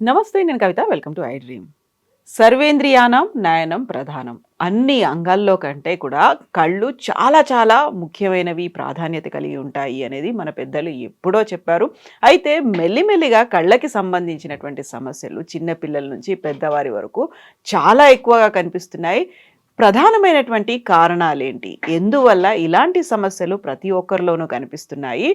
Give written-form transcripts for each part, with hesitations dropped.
నమస్తే, నేను Kavitha. Welcome to I Dream. సర్వేంద్రియానం నయనం ప్రధానం. అన్ని అంగాల్లో కంటే కూడా కళ్ళు చాలా చాలా ముఖ్యమైనవి, ప్రాధాన్యత కలిగి ఉంటాయి అనేది మన పెద్దలు ఎప్పుడో చెప్పారు. అయితే మెల్లిమెల్లిగా కళ్ళకి సంబంధించినటువంటి సమస్యలు చిన్నపిల్లల నుంచి పెద్దవారి వరకు చాలా ఎక్కువగా కనిపిస్తున్నాయి. ప్రధానమైనటువంటి కారణాలేంటి? ఎందువల్ల ఇలాంటి సమస్యలు ప్రతి ఒక్కరిలోనూ కనిపిస్తున్నాయి?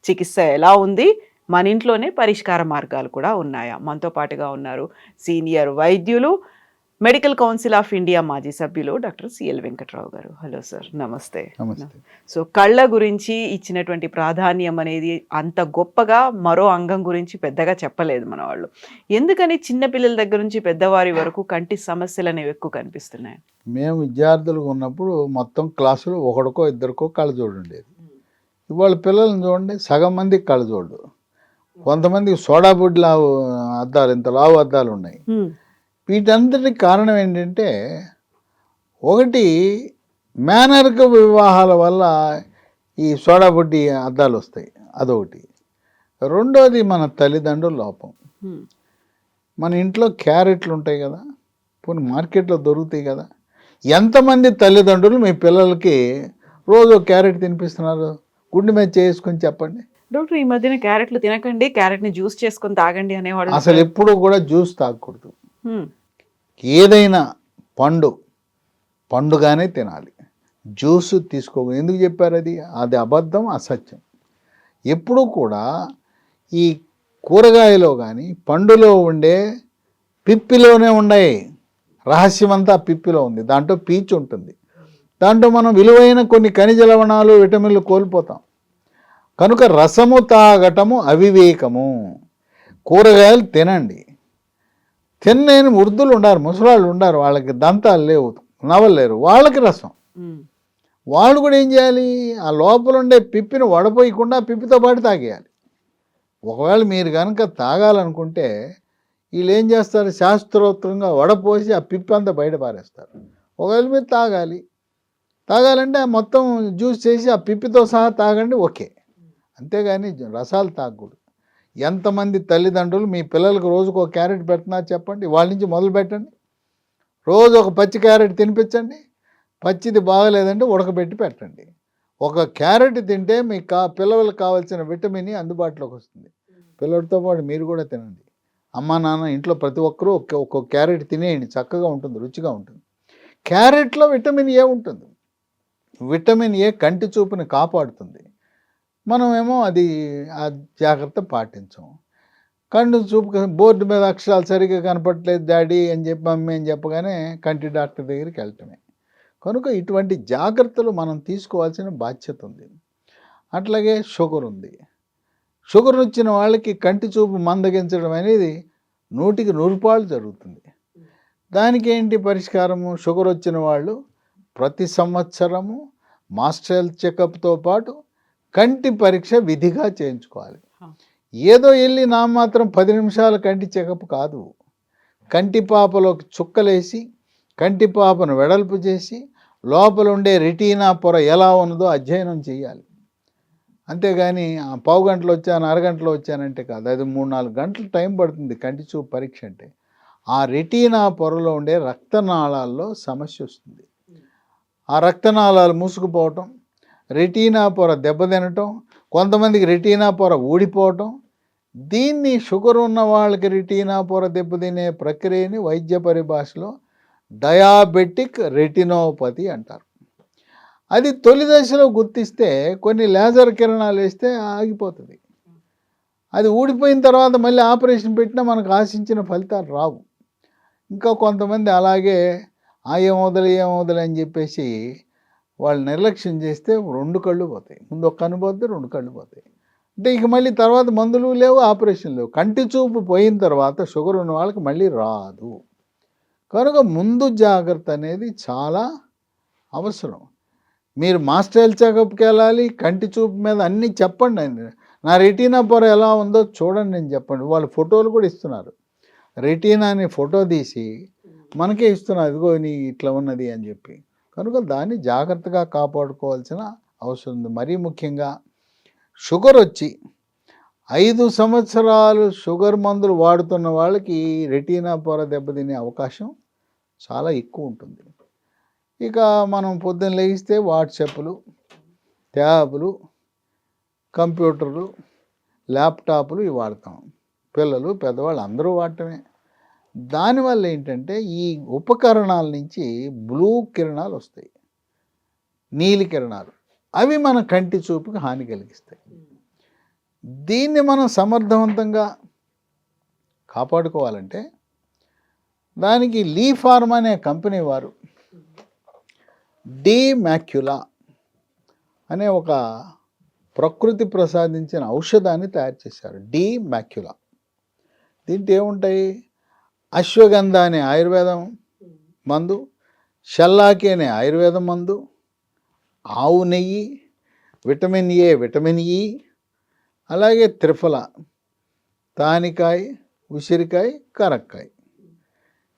చికిత్స ఎలా ఉంది? మన ఇంట్లోనే పరిష్కార మార్గాలు కూడా ఉన్నాయా? మనతో పాటుగా ఉన్నారు సీనియర్ వైద్యులు, మెడికల్ కౌన్సిల్ ఆఫ్ ఇండియా మాజీ సభ్యులు డాక్టర్ సిఎల్ వెంకట్రావు గారు. హలో సార్, నమస్తే. నమస్తే. సో కళ్ళ గురించి ఇచ్చినటువంటి ప్రాధాన్యం అనేది అంత గొప్పగా మరో అంగం గురించి పెద్దగా చెప్పలేదు మన వాళ్ళు. ఎందుకని చిన్నపిల్లల దగ్గర నుంచి పెద్దవారి వరకు కంటి సమస్యలు అనేవి ఎక్కువ కనిపిస్తున్నాయి? మేము విద్యార్థులుగా ఉన్నప్పుడు మొత్తం క్లాసులో ఒకడికో ఇద్దరికో కళ్ళజోడు ఉండేది. ఇవాళ పిల్లల్ని చూడండి, సగం మందికి కళ్ళజోడు, కొంతమందికి సోడా బుడ్డి లావు అద్దాలు, ఇంత లావు అద్దాలు ఉన్నాయి. వీటంతటికి కారణం ఏంటంటే, ఒకటి మేనరిక వివాహాల వల్ల ఈ సోడా బుడ్డి అద్దాలు వస్తాయి, అదొకటి. రెండోది మన తల్లిదండ్రుల లోపం. మన ఇంట్లో క్యారెట్లు ఉంటాయి కదా, పోనీ మార్కెట్లో దొరుకుతాయి కదా. ఎంతమంది తల్లిదండ్రులు మీ పిల్లలకి రోజు క్యారెట్ తినిపిస్తున్నారు? గుండె మీద చేసుకొని చెప్పండి. డాక్టర్, ఈ మధ్యన క్యారెట్లు తినకండి, క్యారెట్ని జ్యూస్ చేసుకొని తాగండి అనేవాళ్ళు. అసలు ఎప్పుడు కూడా జ్యూస్ తాగకూడదు. ఏదైనా పండుగానే తినాలి, జ్యూస్ తీసుకోకూడదు. ఎందుకు చెప్పారు? అది అబద్ధం, అసత్యం. ఎప్పుడు కూడా ఈ కూరగాయలో కానీ పండులో ఉండే పిప్పిలోనే ఉన్నాయి. రహస్యమంతా పిప్పిలో ఉంది. దాంట్లో పీచు ఉంటుంది. దాంట్లో మనం విలువైన కొన్ని ఖనిజ లవణాలు, విటమిన్లు కోల్పోతాం. కనుక రసము తాగటము అవివేకము. కూరగాయలు తినండి. తినలేని వృద్ధులు ఉన్నారు, ముసలాళ్ళు ఉన్నారు, వాళ్ళకి దంతాలు లేవు, నవ్వలేరు, వాళ్ళకి రసం. వాళ్ళు కూడా ఏం చేయాలి? ఆ లోపల ఉండే పిప్పిని వడపోయకుండా పిప్పితో పాటు తాగేయాలి. ఒకవేళ మీరు కనుక తాగాలనుకుంటే వీళ్ళు ఏం చేస్తారు? శాస్త్రోక్తంగా వడపోసి ఆ పిప్పి అంతా బయట పారేస్తారు. ఒకవేళ మీరు తాగాలంటే మొత్తం జ్యూస్ చేసి ఆ పిప్పితో సహా తాగండి, ఓకే. అంతేగాని రసాలు తాగకూడదు. ఎంతమంది తల్లిదండ్రులు మీ పిల్లలకు రోజుకు ఒక క్యారెట్ పెడుతున్నారు చెప్పండి? వాళ్ళ నుంచి మొదలు పెట్టండి. రోజు ఒక పచ్చి క్యారెట్ తినిపించండి. పచ్చిది బాగలేదంటే ఉడకబెట్టి పెట్టండి. ఒక క్యారెట్ తింటే మీ పిల్లలకు కావాల్సిన విటమిన్ అందుబాటులోకి వస్తుంది. పిల్లలతో పాటు మీరు కూడా తినండి. అమ్మ నాన్న ఇంట్లో ప్రతి ఒక్కరూ ఒక్కొక్క క్యారెట్ తినేయండి, చక్కగా ఉంటుంది, రుచిగా ఉంటుంది. క్యారెట్లో విటమిన్ ఏ ఉంటుంది. విటమిన్ ఏ కంటి చూపుని కాపాడుతుంది. మనమేమో అది ఆ జాగ్రత్త పాటించం. కళ్ళు చూపు బోర్డు మీద అక్షరాలు సరిగ్గా కనపడట్లేదు డాడీ అని చెప్పి, మమ్మీ అని చెప్పగానే కంటి డాక్టర్ దగ్గరికి వెళ్ళటమే. కనుక ఇటువంటి జాగ్రత్తలు మనం తీసుకోవాల్సిన బాధ్యత ఉంది. అట్లాగే షుగర్ ఉంది. షుగర్ వచ్చిన వాళ్ళకి కంటి చూపు మందగించడం అనేది 100కి 100 జరుగుతుంది. దానికి ఏంటి పరిష్కారము? షుగర్ వచ్చిన వాళ్ళు ప్రతి సంవత్సరము మాస్టర్ హెల్త్ చెకప్తో పాటు కంటి పరీక్ష విధిగా చేయించుకోవాలి. ఏదో వెళ్ళి నా మాత్రం 10 నిమిషాల కంటి చెకప్ కాదు. కంటి పాపలోకి చుక్కలేసి కంటి పాపను వెడల్పు చేసి లోపల ఉండే రెటీనా పొర ఎలా ఉన్నదో అధ్యయనం చేయాలి. అంతేగాని పావు గంటలో వచ్చాను, అరగంటలో వచ్చానంటే కాదు. అది 3-4 గంటలు టైం పడుతుంది కంటి చూపు పరీక్ష అంటే. ఆ రెటీనా పొరలో ఉండే రక్తనాళాల్లో సమస్య వస్తుంది. ఆ రక్తనాళాలు మూసుకుపోవటం, రెటీనా పొర దెబ్బతినటం, కొంతమందికి రెటీనా పొర ఊడిపోవటం. దీన్ని షుగర్ ఉన్న వాళ్ళకి రెటీనా పొర దెబ్బతినే ప్రక్రియని వైద్య పరిభాషలో డయాబెటిక్ రెటినోపతి అంటారు. అది తొలి దశలో గుర్తిస్తే కొన్ని లేజర్ కిరణాలు వేస్తే ఆగిపోతుంది. అది ఊడిపోయిన తర్వాత మళ్ళీ ఆపరేషన్ పెట్టినా మనకు ఆశించిన ఫలితాలు రావు. ఇంకా కొంతమంది అలాగే ఏమవుదలే అని చెప్పేసి వాళ్ళు నిర్లక్ష్యం చేస్తే 2 కళ్ళు పోతాయి. ముందు ఒక కన్ను పోతే 2 కళ్ళు పోతాయి. అంటే ఇక మళ్ళీ తర్వాత మందులు లేవు, ఆపరేషన్ లేవు. కంటి చూపు పోయిన తర్వాత షుగర్ ఉన్న వాళ్ళకి మళ్ళీ రాదు. కనుక ముందు జాగ్రత్త అనేది చాలా అవసరం. మీరు మాస్టర్ హెల్త్ చెకప్కి వెళ్ళాలి. కంటి చూపు మీద అన్నీ చెప్పండి. నా రెటీనా పొర ఎలా ఉందో చూడండి అని చెప్పండి. వాళ్ళు ఫోటోలు కూడా ఇస్తున్నారు. రెటీనాని ఫోటో తీసి మనకే ఇస్తున్నారు, ఇదిగో నీ ఇట్లా ఉన్నది అని చెప్పి. కనుక దాన్ని జాగ్రత్తగా కాపాడుకోవాల్సిన అవసరం ఉంది. మరీ ముఖ్యంగా షుగర్ వచ్చి 5 సంవత్సరాలు షుగర్ మందులు వాడుతున్న వాళ్ళకి రెటీనా పొర దెబ్బతినే అవకాశం చాలా ఎక్కువ ఉంటుంది. ఇక మనం పొద్దున్న లేస్తే వాట్సాప్లు, ట్యాబ్లు, కంప్యూటర్లు, ల్యాప్టాప్లు ఇవి వాడతాం. పిల్లలు పెద్దవాళ్ళు అందరూ వాడటమే. దానివల్ల ఏంటంటే ఈ ఉపకరణాల నుంచి బ్లూ కిరణాలు వస్తాయి, నీలి కిరణాలు. అవి మన కంటి చూపుకి హాని కలిగిస్తాయి. దీన్ని మనం సమర్థవంతంగా కాపాడుకోవాలంటే దానికి లీ ఫార్మా అనే కంపెనీ వారు డి మ్యాక్యులా అనే ఒక ప్రకృతి ప్రసాదించిన ఔషధాన్ని తయారు చేశారు. D Macula. దీంట్లో ఏముంటాయి? అశ్వగంధ అనే ఆయుర్వేదం మందు, షల్లాకి అనే ఆయుర్వేదం మందు, ఆవు నెయ్యి, విటమిన్ ఏ, విటమిన్ ఈ, అలాగే త్రిఫల, తానికాయ, ఉసిరికాయ, కరక్కాయ.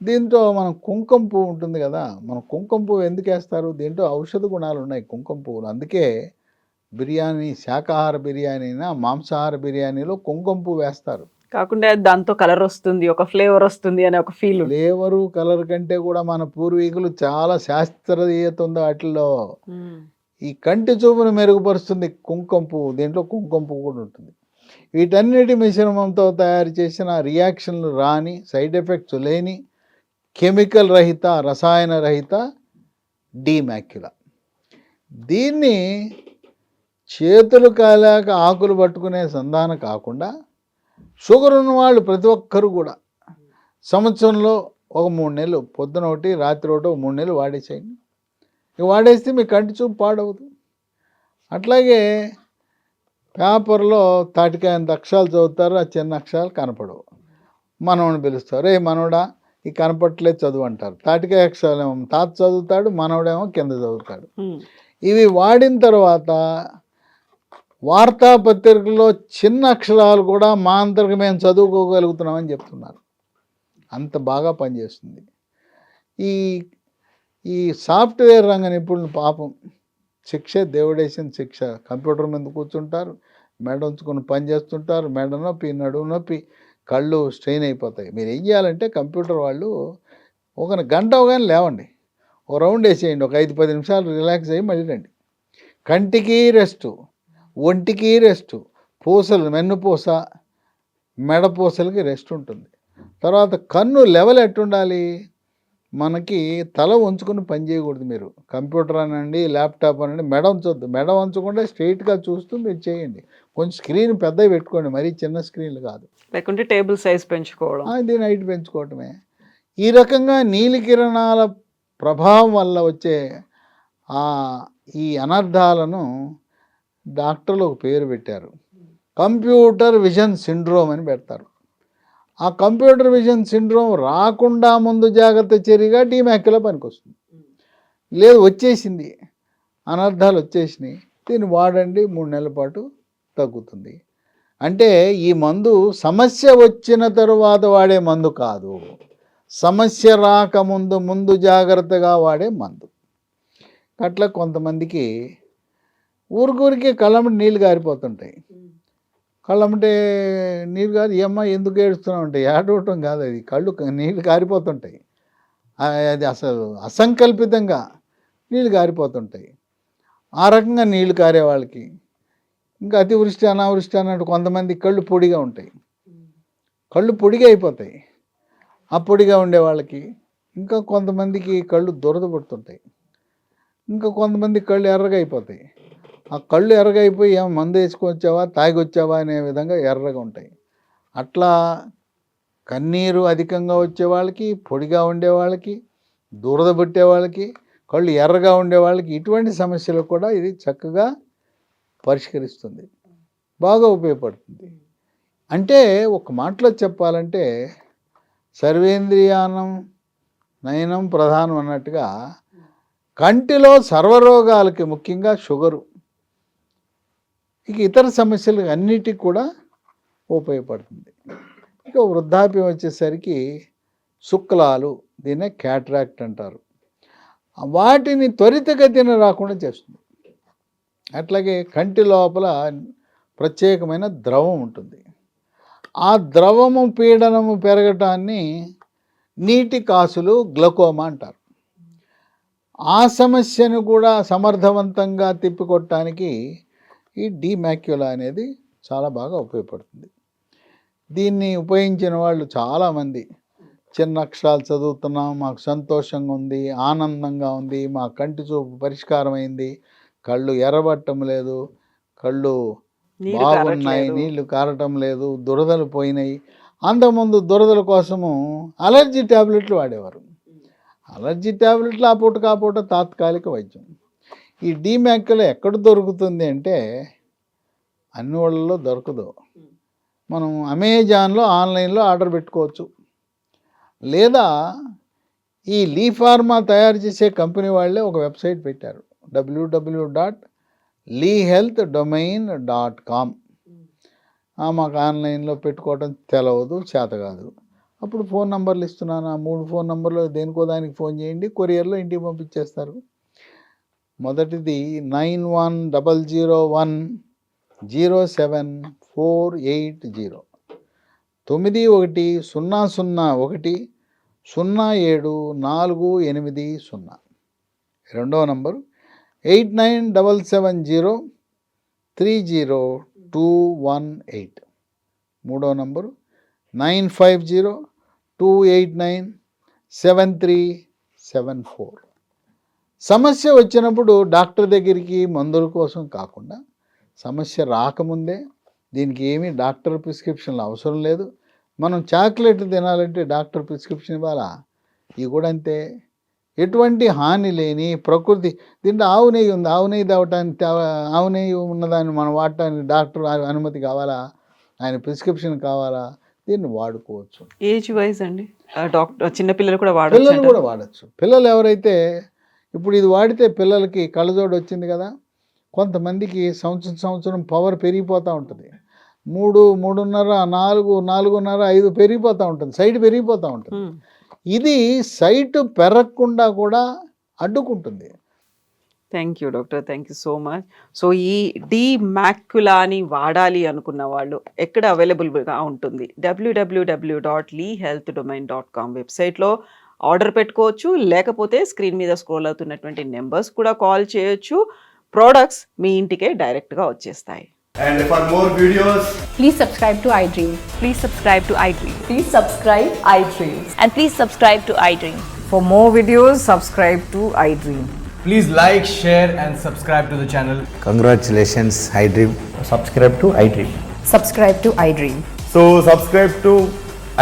దీంతో మనం కుంకుమ పువ్వు ఉంటుంది కదా, మనం కుంకుమ పువ్వు ఎందుకు వేస్తారు? దీంట్లో ఔషధ గుణాలు ఉన్నాయి కుంకుమ పువ్వులు. అందుకే బిర్యానీ, శాకాహార బిర్యానీ అయినా మాంసాహార బిర్యానీలో కుంకుమ పువ్వు వేస్తారు. కాకుండా దాంతో కలర్ వస్తుంది, ఒక ఫ్లేవర్ వస్తుంది అనే ఒక ఫీల్. ఫ్లేవరు కలర్ కంటే కూడా మన పూర్వీకులు చాలా శాస్త్రీయత ఉంది వాటిల్లో. ఈ కంటి చూపును మెరుగుపరుస్తుంది కుంకుమ పువ్వు. దీంట్లో కుంకుమ పువ్వు కూడా ఉంటుంది. వీటన్నిటి మిశ్రమంతో తయారు చేసిన రియాక్షన్లు రాని, సైడ్ ఎఫెక్ట్స్ లేని, కెమికల్ రహిత, రసాయన రహిత డి మ్యాక్యులా. దీన్ని చేతులు కాలాక ఆకులు పట్టుకునే సంధాన కాకుండా షుగర్ ఉన్నవాళ్ళు ప్రతి ఒక్కరు కూడా సంవత్సరంలో ఒక 3 నెలలు, పొద్దున ఒకటి రాత్రి ఒకటి, 3 నెలలు వాడేసేయండి. ఇక వాడేస్తే మీ కంటి చూపు పాడవదు. అట్లాగే పేపర్లో తాటికాయంత అక్షరాలు చదువుతారు, ఆ చిన్న అక్షరాలు కనపడవు. మనవని పిలుస్తారు, రే మనవడా ఈ కనపట్లేదు చదువు అంటారు. తాటికాయ అక్షరాలు ఏమో తాత చదువుతాడు, మనవడేమో కింద చదువుతాడు. ఇవి వాడిన తర్వాత వార్తాపత్రికల్లో చిన్న అక్షరాలు కూడా మా అంతరికి మేము చదువుకోగలుగుతున్నామని చెప్తున్నారు. అంత బాగా పనిచేస్తుంది. ఈ ఈ సాఫ్ట్వేర్ రంగ నిపుణులు పాపం శిక్ష దేవుడేసిన శిక్ష. కంప్యూటర్ మీద కూర్చుంటారు, మెడ ఉంచుకొని పని చేస్తుంటారు, మెడ నొప్పి, నడుము నొప్పి, కళ్ళు స్ట్రెయిన్ అయిపోతాయి. మీరు ఏం చేయాలంటే కంప్యూటర్ వాళ్ళు ఒక గంట అవగానే లేవండి, ఒక రౌండ్ వేసేయండి, ఒక 5-10 నిమిషాలు రిలాక్స్ అయ్యి మళ్ళీ రండి. కంటికి రెస్టు, ఒంటికి రెస్టు, పూసలు, వెన్నుపూస, మెడపూసలకి రెస్ట్ ఉంటుంది. తర్వాత కన్ను లెవెల్ ఎట్టుండాలి? మనకి తల ఉంచుకొని పని చేయకూడదు. మీరు కంప్యూటర్ అనండి, ల్యాప్టాప్ అనండి, మెడ ఉంచొద్దు. మెడ ఉంచకుండా స్ట్రైట్గా చూస్తూ మీరు చేయండి. కొంచెం స్క్రీన్ పెద్దవి పెట్టుకోండి, మరీ చిన్న స్క్రీన్లు కాదు. లేకుంటే టేబుల్ సైజ్ పెంచుకోవడం, దీని హైట్ పెంచుకోవటమే. ఈ రకంగా నీలి కిరణాల ప్రభావం వల్ల వచ్చే ఈ అనర్థాలను డాక్టర్లు ఒక పేరు పెట్టారు, కంప్యూటర్ విజన్ సిండ్రోమ్ అని పెడతారు. ఆ కంప్యూటర్ విజన్ సిండ్రోమ్ రాకుండా ముందు జాగ్రత్త చర్యగా డి మ్యాక్యులా పనికొస్తుంది. లేదు వచ్చేసింది, అనర్థాలు వచ్చేసినాయి, దీన్ని వాడండి, 3 నెలల పాటు తగ్గుతుంది. అంటే ఈ మందు సమస్య వచ్చిన తరువాత వాడే మందు కాదు, సమస్య రాకముందు ముందు జాగ్రత్తగా వాడే మందు. అట్లా కొంతమందికి ఊరికూరికే కళ్ళమ్మటి నీళ్ళు గారిపోతుంటాయి. కళ్ళమ్మటే నీళ్ళు గారి ఏమ్మా ఎందుకు ఏడుస్తున్నావు అంటే ఏడవటం కాదు, అది కళ్ళు నీళ్ళు కారిపోతుంటాయి. అది అసలు అసంకల్పితంగా నీళ్ళు కారిపోతుంటాయి. ఆ రకంగా నీళ్లు కారే వాళ్ళకి, ఇంకా అతివృష్టి అనావృష్టి అన్నట్టు కొంతమంది కళ్ళు పొడిగా ఉంటాయి, కళ్ళు పొడిగా అయిపోతాయి. ఆ పొడిగా ఉండే వాళ్ళకి, ఇంకా కొంతమందికి కళ్ళు దురద పడుతుంటాయి, ఇంకా కొంతమంది కళ్ళు ఎర్రగా అయిపోతాయి. ఆ కళ్ళు ఎర్రగా అయిపోయి ఏమో మందు వేసుకొచ్చావా, తాగి వచ్చావా అనే విధంగా ఎర్రగా ఉంటాయి. అట్లా కన్నీరు అధికంగా వచ్చే వాళ్ళకి, పొడిగా ఉండే వాళ్ళకి, దురద పట్టే వాళ్ళకి, కళ్ళు ఎర్రగా ఉండే వాళ్ళకి, ఇటువంటి సమస్యలు కూడా ఇది చక్కగా పరిష్కరిస్తుంది, బాగా ఉపయోగపడుతుంది. అంటే ఒక మాటలో చెప్పాలంటే సర్వేంద్రియానం నయనం ప్రధానం అన్నట్టుగా కంటిలో సర్వరోగాలకి, ముఖ్యంగా షుగరు, ఇక ఇతర సమస్యలు అన్నిటికి కూడా ఉపయోగపడుతుంది. ఇక వృద్ధాప్యం వచ్చేసరికి శుక్లాలు, దీన్నే క్యాట్రాక్ట్ అంటారు, వాటిని త్వరితగతిన రాకుండా చేస్తుంది. అట్లాగే కంటి లోపల ప్రత్యేకమైన ద్రవం ఉంటుంది. ఆ ద్రవము పీడనము పెరగటాన్ని నీటి కాసులు గ్లకోమా అంటారు. ఆ సమస్యను కూడా సమర్థవంతంగా తిప్పికొట్టడానికి ఈ డీమాక్యులా అనేది చాలా బాగా ఉపయోగపడుతుంది. దీన్ని ఉపయోగించిన వాళ్ళు చాలామంది చిన్న అక్షరాలు చదువుతున్నాం, మాకు సంతోషంగా ఉంది, ఆనందంగా ఉంది, మా కంటి చూపు పరిష్కారం అయింది, కళ్ళు ఎర్రబట్టం లేదు, కళ్ళు బాగున్నాయి, నీళ్లు కారటం లేదు, దురదలు పోయినాయి. అంతకుముందు దురదల కోసము అలర్జీ ట్యాబ్లెట్లు వాడేవారు. అలర్జీ ట్యాబ్లెట్లు ఆ పూట తాత్కాలిక వైద్యం. ఈ డీమాక్యులా ఎక్కడ దొరుకుతుంది అంటే అన్ని వాళ్ళలో దొరకదు. మనం అమెజాన్లో ఆన్లైన్లో ఆర్డర్ పెట్టుకోవచ్చు. లేదా ఈ లీ ఫార్మా తయారు చేసే కంపెనీ వాళ్ళే ఒక వెబ్సైట్ పెట్టారు, www.leehealthdomain.com. మాకు ఆన్లైన్లో పెట్టుకోవడం తెలవదు, చేత కాదు. అప్పుడు ఫోన్ నంబర్లు ఇస్తున్నాను, ఆ 3 ఫోన్ నంబర్లు దేనికో దానికి ఫోన్ చేయండి, కొరియర్లో ఇంటికి పంపించేస్తారు. మొదటిది 9100107480 9100107480. రెండవ నంబరు 8977030218. మూడవ నంబరు 9502897374. సమస్య వచ్చినప్పుడు డాక్టర్ దగ్గరికి మందుల కోసం కాకుండా, సమస్య రాకముందే, దీనికి ఏమీ డాక్టర్ ప్రిస్క్రిప్షన్లు అవసరం లేదు. మనం చాక్లెట్ తినాలంటే డాక్టర్ ప్రిస్క్రిప్షన్ ఇవ్వాలా? ఇవి కూడా అంతే. ఎటువంటి హాని లేని ప్రకృతి. దీంట్లో ఆవు నెయ్యి ఉంది, ఆవు నెయ్యి తేవటానికి, ఆవు నెయ్యి ఉన్నదాన్ని మనం వాడటానికి డాక్టర్ అనుమతి కావాలా? ఆయన ప్రిస్క్రిప్షన్ కావాలా? దీన్ని వాడుకోవచ్చు. ఏజ్ వైజ్ అండి డాక్టర్, చిన్నపిల్లలు కూడా పిల్లలు కూడా వాడచ్చు. పిల్లలు ఎవరైతే ఇప్పుడు ఇది వాడితే పిల్లలకి కళ్ళజోడు వచ్చింది కదా, కొంతమందికి సంవత్సరం పవర్ పెరిగిపోతూ ఉంటుంది. 3, 3.5, 4, 4.5, 5 పెరిగిపోతూ ఉంటుంది, సైట్ పెరిగిపోతూ ఉంటుంది. ఇది సైట్ పెరగకుండా కూడా అడ్డుకుంటుంది. Thank you doctor, thank you so much. So ఈ డీమాక్యులాని వాడాలి అనుకున్న వాళ్ళు ఎక్కడ అవైలబుల్గా ఉంటుంది? www.leehealthdomain.com వెబ్సైట్లో ఆర్డర్ పెట్టుకోవచ్చు, లేకపోతే స్క్రీన్ మీద స్క్రోల్ అవుతున్నటువంటి నెంబర్స్ కూడా కాల్ చేయొచ్చు. ప్రోడక్ట్స్ మీ ఇంటికే డైరెక్ట్గా వచ్చేస్తాయి. And for more videos, Please subscribe to iDream. Please subscribe to iDream. Please subscribe iDream. And please subscribe to iDream. For more videos, subscribe to iDream. please like, share and subscribe to the channel. Congratulations, iDream. Subscribe to iDream. Subscribe to iDream. So subscribe to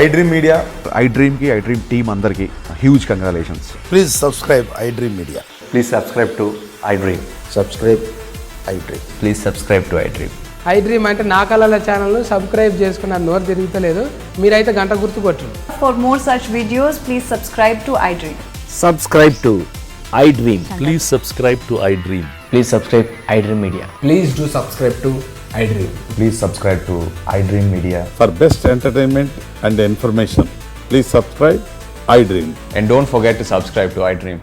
iDream Media. iDream ki iDream team andarki huge congratulations. Please subscribe iDream Media. Please subscribe to iDream. Subscribe iDream. Please subscribe to iDream. iDream అంటే నా కళల channel subscribe చేసుకున్న నోరు తిరుగుతలేదు, మీరైతే గంట గుర్తు కొట్టండి. For more such videos, please subscribe to iDream. Subscribe to iDream. Please subscribe to iDream. Please subscribe iDream Media. Please do subscribe to iDream. Please subscribe to iDream Media. For best entertainment and information, please subscribe iDream. And don't forget to subscribe to iDream.